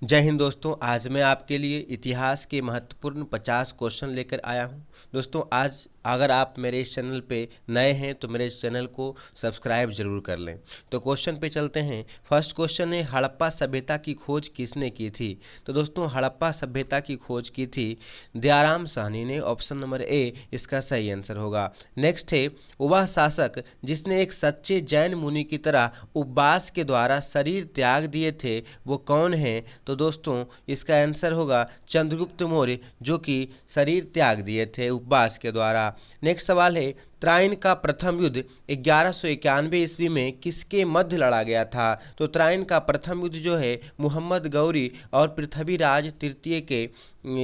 जय हिंद दोस्तों। आज मैं आपके लिए इतिहास के महत्वपूर्ण 50 क्वेश्चन लेकर आया हूं। दोस्तों, आज अगर आप मेरे इस चैनल पे नए हैं तो मेरे इस चैनल को सब्सक्राइब जरूर कर लें। तो क्वेश्चन पे चलते हैं। फर्स्ट क्वेश्चन है, हड़प्पा सभ्यता की खोज किसने की थी? तो दोस्तों, हड़प्पा सभ्यता की खोज की थी दयाराम साहनी ने। ऑप्शन नंबर ए इसका सही आंसर होगा। नेक्स्ट है, वह शासक जिसने एक सच्चे जैन मुनि की तरह उपवास के द्वारा शरीर त्याग दिए थे वो कौन है? तो दोस्तों, इसका आंसर होगा चंद्रगुप्त मौर्य, जो कि शरीर त्याग दिए थे उपवास के द्वारा। नेक्स्ट सवाल है, त्राइन का प्रथम युद्ध 1191 ईस्वी में किसके मध्य लड़ा गया था? तो त्राइन का प्रथम युद्ध जो है मुहम्मद गौरी और पृथ्वीराज तृतीय के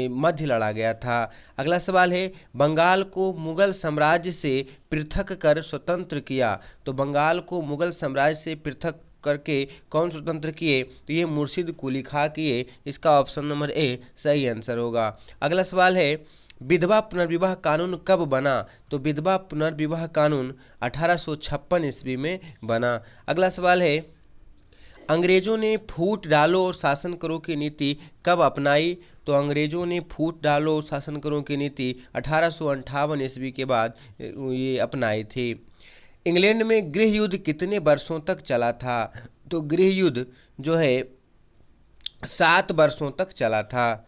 मध्य लड़ा गया था। अगला सवाल है, बंगाल को मुगल साम्राज्य से पृथक कर स्वतंत्र किया। तो बंगाल को मुगल साम्राज्य से पृथक करके कौन स्वतंत्र किए? तो ये मुर्शिद कुली खां किए। इसका ऑप्शन नंबर ए सही आंसर होगा। अगला सवाल है, विधवा पुनर्विवाह कानून कब बना? तो विधवा पुनर्विवाह कानून 1856 ईस्वी में बना। अगला सवाल है, अंग्रेजों ने फूट डालो और शासन करो की नीति कब अपनाई? तो अंग्रेजों ने फूट डालो और शासन करो की नीति 1858 ईस्वी के बाद ये अपनाई थी। इंग्लैंड में गृह युद्ध कितने वर्षों तक चला था? तो गृह युद्ध जो है 7 वर्षों तक चला था।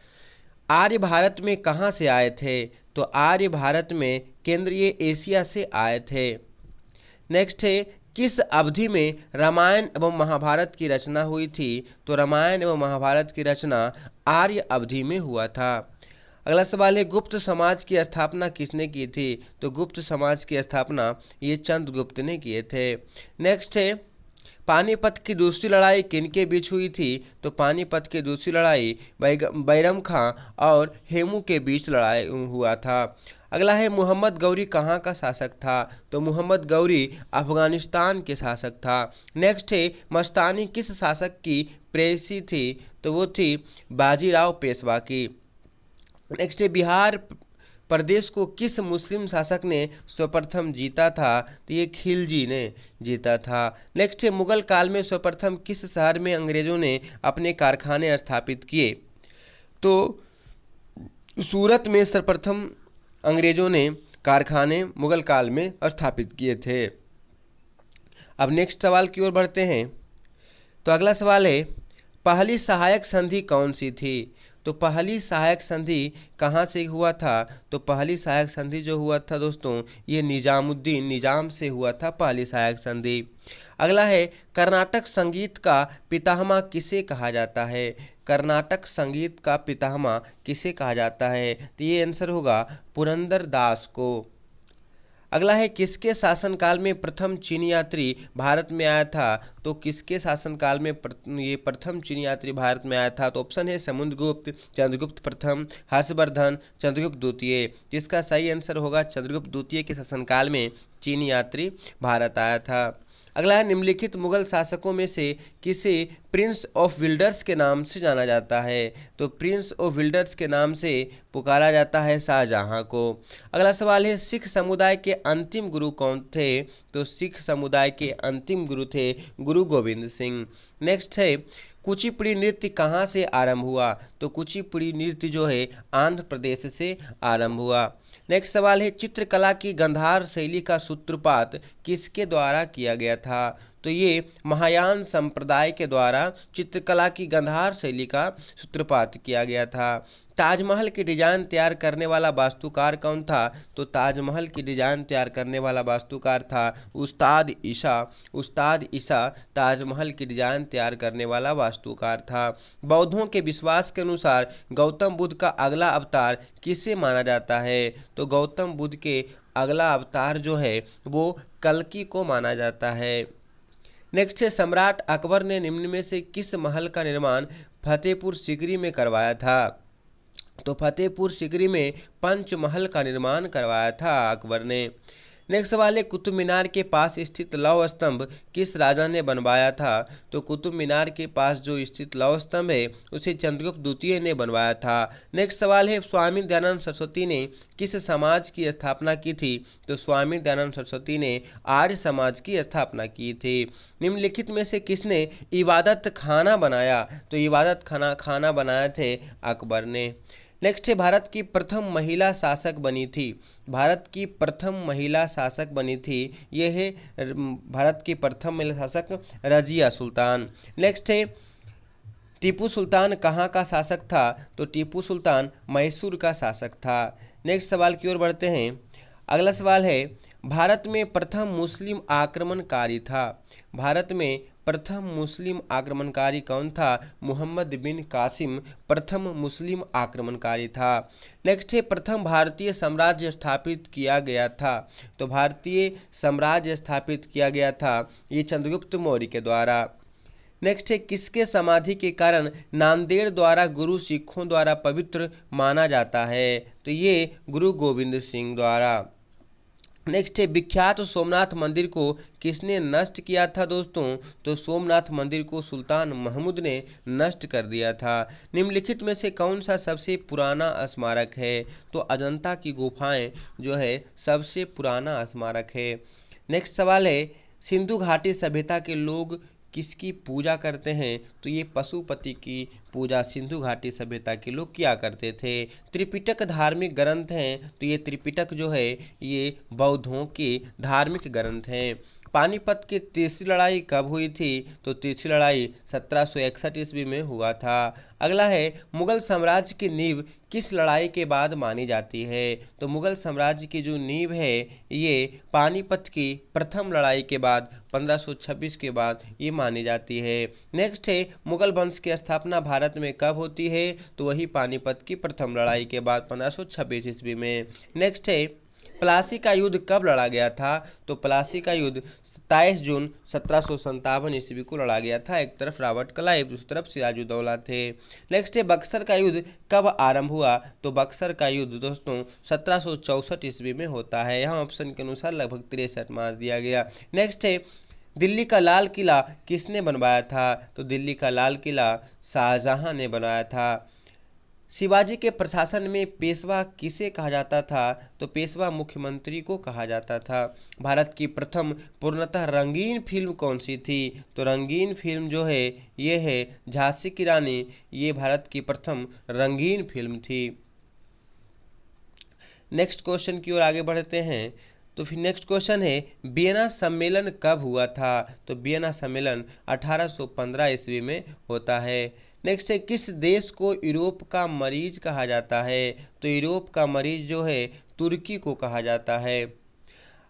आर्य भारत में कहाँ से आए थे? तो आर्य भारत में केंद्रीय एशिया से आए थे। नेक्स्ट है, किस अवधि में रामायण एवं महाभारत की रचना हुई थी? तो रामायण एवं महाभारत की रचना आर्य अवधि में हुआ था। अगला सवाल है, गुप्त समाज की स्थापना किसने की थी? तो गुप्त समाज की स्थापना ये चंद्रगुप्त ने किए थे। नेक्स्ट है, पानीपत की दूसरी लड़ाई किनके बीच हुई थी? तो पानीपत की दूसरी लड़ाई बैरम खां और हेमू के बीच लड़ाई हुआ था। अगला है, मोहम्मद गौरी कहाँ का शासक था? तो मोहम्मद गौरी अफगानिस्तान के शासक था। नेक्स्ट है, मस्तानी किस शासक की प्रेयसी थी? तो वो थी बाजीराव पेशवा की। नेक्स्ट है, बिहार प्रदेश को किस मुस्लिम शासक ने सर्वप्रथम जीता था? तो ये खिलजी ने जीता था। नेक्स्ट है, मुगल काल में सर्वप्रथम किस शहर में अंग्रेजों ने अपने कारखाने स्थापित किए? तो सूरत में सर्वप्रथम अंग्रेजों ने कारखाने मुगल काल में स्थापित किए थे। अब नेक्स्ट सवाल की ओर बढ़ते हैं। तो अगला सवाल है, पहली सहायक संधि कौन सी थी? तो पहली सहायक संधि कहाँ से हुआ था? तो पहली सहायक संधि जो हुआ था दोस्तों, ये निजामुद्दीन निजाम से हुआ था पहली सहायक संधि। अगला है, कर्नाटक संगीत का पितामह किसे कहा जाता है? कर्नाटक संगीत का पितामह किसे कहा जाता है? तो ये आंसर होगा पुरंदर दास को। अगला है, किसके शासनकाल में प्रथम चीनी यात्री भारत में आया था? तो किसके शासनकाल में ये प्रथम चीनी यात्री भारत में आया था? तो ऑप्शन है समुद्रगुप्त, चंद्रगुप्त प्रथम, हर्षवर्धन, चंद्रगुप्त द्वितीय। जिसका सही आंसर होगा चंद्रगुप्त द्वितीय के शासनकाल में चीनी यात्री भारत आया था। अगला है, निम्नलिखित मुगल शासकों में से किसे प्रिंस ऑफ विल्डर्स के नाम से जाना जाता है? तो प्रिंस ऑफ विल्डर्स के नाम से पुकारा जाता है शाहजहां को। अगला सवाल है, सिख समुदाय के अंतिम गुरु कौन थे? तो सिख समुदाय के अंतिम गुरु थे गुरु गोविंद सिंह। नेक्स्ट है, कुचिपुड़ी नृत्य कहाँ से आरंभ हुआ? तो कुचिपुड़ी नृत्य जो है आंध्र प्रदेश से आरंभ हुआ। नेक्स्ट सवाल है, चित्रकला की गंधार शैली का सूत्रपात किसके द्वारा किया गया था? तो ये महायान संप्रदाय के द्वारा चित्रकला की गंधार शैली का सूत्रपात किया गया था। ताजमहल की डिजाइन तैयार करने वाला वास्तुकार कौन था? तो ताजमहल की डिजाइन तैयार करने वाला वास्तुकार था उस्ताद ईसा। उस्ताद ईसा ताजमहल की डिजाइन तैयार करने वाला वास्तुकार था। बौद्धों के विश्वास के अनुसार गौतम बुद्ध का अगला अवतार किसे माना जाता है? तो गौतम बुद्ध के अगला अवतार जो है वो कल्कि को माना जाता है। नेक्स्ट है, सम्राट अकबर ने निम्न में से किस महल का निर्माण फतेहपुर सीकरी में करवाया था? तो फतेहपुर सीकरी में पंचमहल का निर्माण करवाया था अकबर ने। नेक्स्ट सवाल है, कुतुब मीनार के पास स्थित लौह स्तंभ किस राजा ने बनवाया था? तो कुतुब मीनार के पास जो स्थित लौह स्तंभ है उसे चंद्रगुप्त द्वितीय ने बनवाया था। नेक्स्ट सवाल है, स्वामी दयानंद सरस्वती ने किस समाज की स्थापना की थी? तो स्वामी दयानंद सरस्वती ने आर्य समाज की स्थापना की थी। निम्नलिखित में से किसने इबादत खाना बनाया? तो इबादत खाना बनाए थे अकबर ने। नेक्स्ट है, भारत की प्रथम महिला शासक बनी थी। भारत की प्रथम महिला शासक बनी थी, ये है भारत की प्रथम महिला शासक रजिया सुल्तान। नेक्स्ट है, टीपू सुल्तान कहाँ का शासक था? तो टीपू सुल्तान मैसूर का शासक था। नेक्स्ट सवाल की ओर बढ़ते हैं। अगला सवाल है, भारत में प्रथम मुस्लिम आक्रमणकारी था। भारत में प्रथम मुस्लिम आक्रमणकारी कौन था? मोहम्मद बिन कासिम प्रथम मुस्लिम आक्रमणकारी था। नेक्स्ट है, प्रथम भारतीय साम्राज्य स्थापित किया गया था। तो भारतीय साम्राज्य स्थापित किया गया था ये चंद्रगुप्त मौर्य के द्वारा। नेक्स्ट है, किसके समाधि के कारण नांदेड़ द्वारा गुरु सिखों द्वारा पवित्र माना जाता है? तो ये गुरु गोविंद सिंह द्वारा। नेक्स्ट है, विख्यात सोमनाथ मंदिर को किसने नष्ट किया था दोस्तों? तो सोमनाथ मंदिर को सुल्तान महमूद ने नष्ट कर दिया था। निम्नलिखित में से कौन सा सबसे पुराना स्मारक है? तो अजंता की गुफाएं जो है सबसे पुराना स्मारक है। नेक्स्ट सवाल है, सिंधु घाटी सभ्यता के लोग किसकी पूजा करते हैं? तो ये पशुपति की पूजा सिंधु घाटी सभ्यता के लोग किया करते थे। त्रिपिटक धार्मिक ग्रंथ हैं, तो ये त्रिपिटक जो है ये बौद्धों के धार्मिक ग्रंथ हैं। पानीपत की तीसरी लड़ाई कब हुई थी? तो तीसरी लड़ाई 1761 ईस्वी में हुआ था। अगला है, मुगल साम्राज्य की नींव किस लड़ाई के बाद मानी जाती है? तो मुगल साम्राज्य की जो नींव है ये पानीपत की प्रथम लड़ाई के बाद 1526 के बाद ये मानी जाती है। नेक्स्ट है, मुगल वंश की स्थापना भारत में कब होती है? तो वही पानीपत की प्रथम लड़ाई के बाद 1526 ईस्वी में। नेक्स्ट है, प्लासी का युद्ध कब लड़ा गया था? तो प्लासी का युद्ध 27 जून 1757 ईस्वी को लड़ा गया था। एक तरफ रॉबर्ट क्लाइव, दूसरी तरफ सिराजुद्दौला थे। नेक्स्ट है, बक्सर का युद्ध कब आरंभ हुआ? तो बक्सर का युद्ध दोस्तों 1764 ईस्वी में होता है। यहाँ ऑप्शन के अनुसार लगभग 63 मार दिया गया। नेक्स्ट है, दिल्ली का लाल किला किसने बनवाया था? तो दिल्ली का लाल किला शाहजहां ने बनाया था। शिवाजी के प्रशासन में पेशवा किसे कहा जाता था? तो पेशवा मुख्यमंत्री को कहा जाता था। भारत की प्रथम पूर्णतः रंगीन फिल्म कौन सी थी? तो रंगीन फिल्म जो है ये है झांसी की रानी, ये भारत की प्रथम रंगीन फिल्म थी। नेक्स्ट क्वेश्चन की ओर आगे बढ़ते हैं। तो फिर नेक्स्ट क्वेश्चन है, वियना सम्मेलन कब हुआ था? तो वियना सम्मेलन 1815 ईस्वी में होता है। नेक्स्ट है, किस देश को यूरोप का मरीज कहा जाता है? तो यूरोप का मरीज जो है तुर्की को कहा जाता है।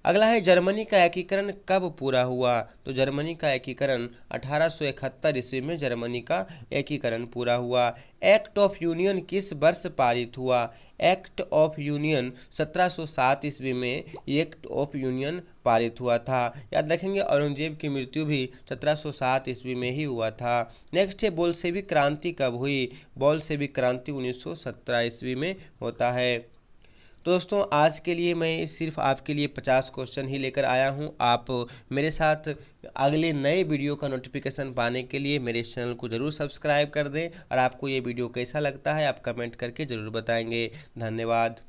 अगला है, जर्मनी का एकीकरण कब पूरा हुआ? तो जर्मनी का एकीकरण 1871 ईस्वी में जर्मनी का एकीकरण पूरा हुआ। एक्ट ऑफ यूनियन किस वर्ष पारित हुआ? एक्ट ऑफ यूनियन 1707 ईस्वी में एक्ट ऑफ यूनियन पारित हुआ था। याद रखेंगे औरंगजेब की मृत्यु भी 1707 ईस्वी में ही हुआ था। नेक्स्ट है, बोल्शेविक क्रांति कब हुई? बोल्शेविक क्रांति 1917 ईस्वी में होता है। तो दोस्तों आज के लिए मैं सिर्फ आपके लिए 50 क्वेश्चन ही लेकर आया हूं। आप मेरे साथ अगले नए वीडियो का नोटिफिकेशन पाने के लिए मेरे इस चैनल को ज़रूर सब्सक्राइब कर दें और आपको ये वीडियो कैसा लगता है आप कमेंट करके ज़रूर बताएंगे। धन्यवाद।